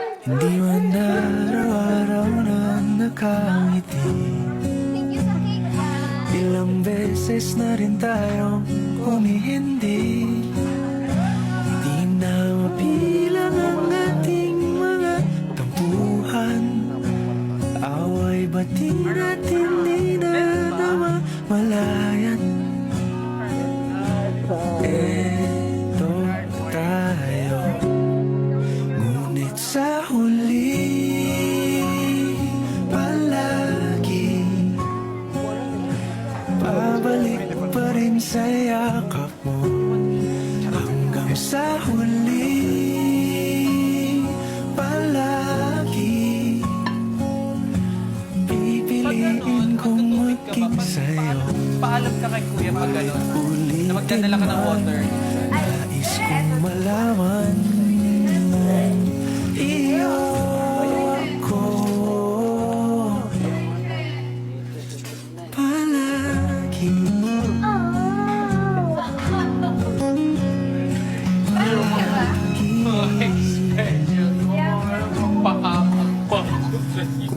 Hindi man araw-araw na nakangiti. Ilang beses na rin tayong humihindi. Di na mapilang ang ating mga tampuhan. Away bati natin di na namamalayan. Eto tayo, ngunit sa huli palagi pabalik pa rin sa yakap mo. Hanggang sa huli palagi pipiliin kong maging sa'yo. Paalam ka kay kuya pag gano'n. Na magdadala ka ng water. Nais kong malaman iyo ako palagi.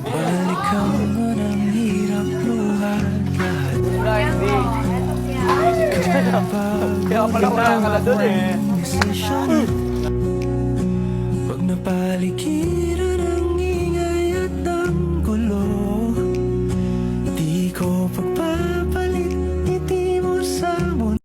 Balik ka man ang hirap luhat lahat. Kaya pala wala ka na doon eh. Pag napalikin